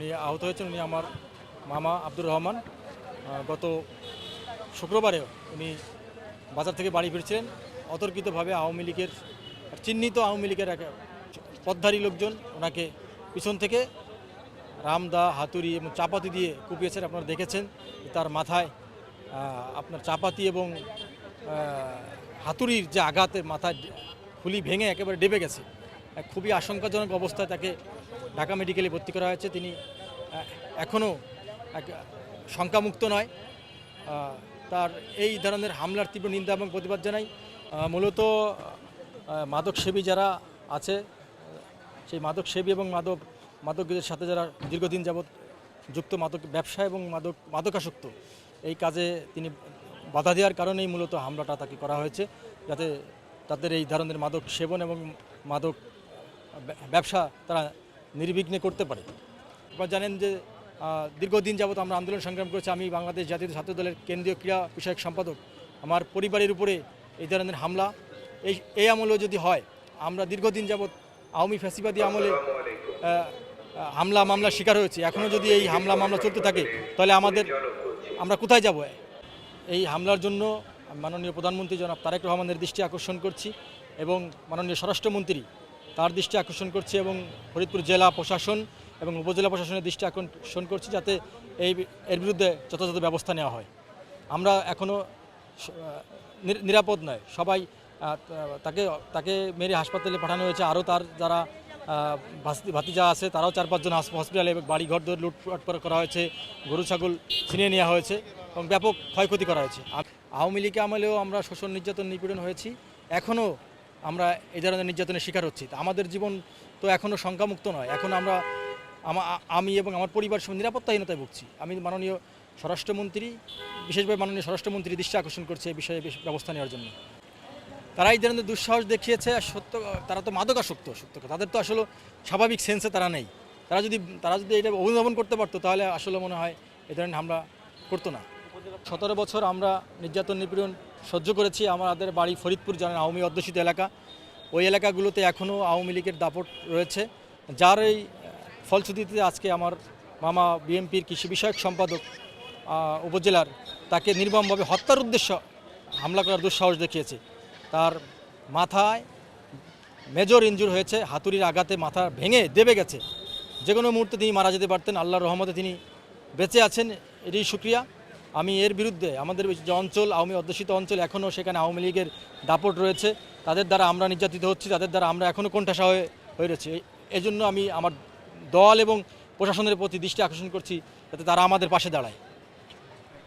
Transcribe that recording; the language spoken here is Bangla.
উনি আহত হয়েছেন। উনি আমার মামা আব্দুর রহমান। গত শুক্রবারেও উনি বাজার থেকে বাড়ি ফিরছিলেন। অতর্কিতভাবে আওয়ামী লীগের চিহ্নিত আওয়ামী লীগের এক পথধারী লোকজন ওনাকে পিছন থেকে রামদা, হাতুড়ি এবং চাপাতি দিয়ে কুপিয়েছেন। আপনারা দেখেছেন তার মাথায় আপনার চাপাতি এবং হাতুড়ির যে আঘাতে মাথায় খুলি ভেঙে একেবারে ডেবে গেছে। খুবই আশঙ্কাজনক অবস্থায় তাকে ঢাকা মেডিকেলে ভর্তি করা হয়েছে। তিনি এখনও শঙ্কামুক্ত নয়। তার এই ধরনের হামলার তীব্র নিন্দা এবং প্রতিবাদ জানাই। মূলত মাদকসেবী যারা আছে, সেই মাদকসেবী এবং মাদকদের সাথে যারা দীর্ঘদিন যাবৎ যুক্ত, মাদক ব্যবসা এবং মাদকাসক্ত, এই কাজে তিনি বাধা দেওয়ার কারণেই মূলত হামলাটা তাকে করা হয়েছে, যাতে তাদের এই ধরনের মাদক সেবন এবং মাদক ব্যবসা তারা নির্বিঘ্নে করতে পারে। আপনারা জানেন যে দীর্ঘদিন যাবৎ আমরা আন্দোলন সংগ্রাম করেছি। আমি বাংলাদেশ জাতীয় ছাত্র দলের কেন্দ্রীয় ক্রীড়া বিষয়ক সম্পাদক। আমার পরিবারের উপরে এই ধরনের হামলা এই আমলেও যদি হয়, আমরা দীর্ঘদিন যাবৎ আওয়ামী ফ্যাসিবাদী আমলে হামলা মামলার শিকার হয়েছি। এখনও যদি এই হামলা মামলা চলতে থাকে তাহলে আমরা কোথায় যাব? এই হামলার জন্য মাননীয় প্রধানমন্ত্রী জনাব তারেক রহমানের দৃষ্টি আকর্ষণ করছি এবং মাননীয় স্বরাষ্ট্রমন্ত্রী তার দৃষ্টি আকর্ষণ করছি এবং ফরিদপুর জেলা প্রশাসন এবং উপজেলা প্রশাসনের দৃষ্টি আকর্ষণ করছি, যাতে এর বিরুদ্ধে যথাযথ ব্যবস্থা নেওয়া হয়। আমরা এখনও নিরাপদ নয়। সবাই তাকে মেরে হাসপাতালে পাঠানো হয়েছে। আরও তার যারা ভাতিজা আছে তারাও 4-5 জন হসপিটালে, বাড়িঘর ধরে লুটপাট করা হয়েছে, গরু ছাগল ছিনিয়ে নেওয়া হয়েছে এবং ব্যাপক ক্ষয়ক্ষতি করা হয়েছে। আওয়ামী লীগ আমলেও আমরা শোষণ, নির্যাতন, নিপীড়ন হয়েছি। এখনও আমরা এই ধরনের নির্যাতনের শিকার হচ্ছি। আমাদের জীবন তো এখনও শঙ্কামুক্ত নয়। এখন আমি এবং আমার পরিবার সব নিরাপত্তাহীনতায় ভুগছি। আমি মাননীয় স্বরাষ্ট্রমন্ত্রী, বিশেষভাবে মাননীয় স্বরাষ্ট্রমন্ত্রী দৃষ্টি আকর্ষণ করছে এই বিষয়ে ব্যবস্থা নেওয়ার জন্য। তারা এই ধরনের দুঃসাহস দেখিয়েছে। তারা তো মাদকাসক্ত, তাদের তো আসলে স্বাভাবিক সেন্সে তারা নেই। তারা যদি এটা অনুধাবন করতে পারতো তাহলে আসলে মনে হয় এই ধরনের হামলা করতো না। 17 বছর আমরা নির্যাতন, নিপীড়ন সহ্য করেছি। আমাদের বাড়ি ফরিদপুর, জানেন, আওয়ামী অধ্যুষিত এলাকা। ওই এলাকাগুলোতে এখনও আওয়ামী লীগের দাপট রয়েছে, যার এই ফলশ্রুতিতে আজকে আমার মামা বিএনপির কৃষি বিষয়ক সম্পাদক উপজেলার তাকে নির্মমভাবে হত্যার উদ্দেশ্য হামলা করার দুঃসাহস দেখিয়েছে। তার মাথায় মেজর ইনজুর হয়েছে, হাতুড়ির আঘাতে মাথা ভেঙে দেবে গেছে। যে কোনো মুহূর্তে তিনি মারা যেতে পারতেন। আল্লাহর রহমতে তিনি বেঁচে আছেন, এটাই শুকরিয়া। আমি এর বিরুদ্ধে আমাদের যে অঞ্চল, আওয়ামী অধ্যুষিত অঞ্চল, এখনও সেখানে আওয়ামী লীগের দাপট রয়েছে। তাদের দ্বারা আমরা নির্যাতিত হচ্ছি, তাদের দ্বারা আমরা এখনও কোণঠাসা হয়ে রয়েছি। এজন্য আমি আমার দল এবং প্রশাসনের প্রতি দৃষ্টি আকর্ষণ করছি, যাতে তারা আমাদের পাশে দাঁড়ায়।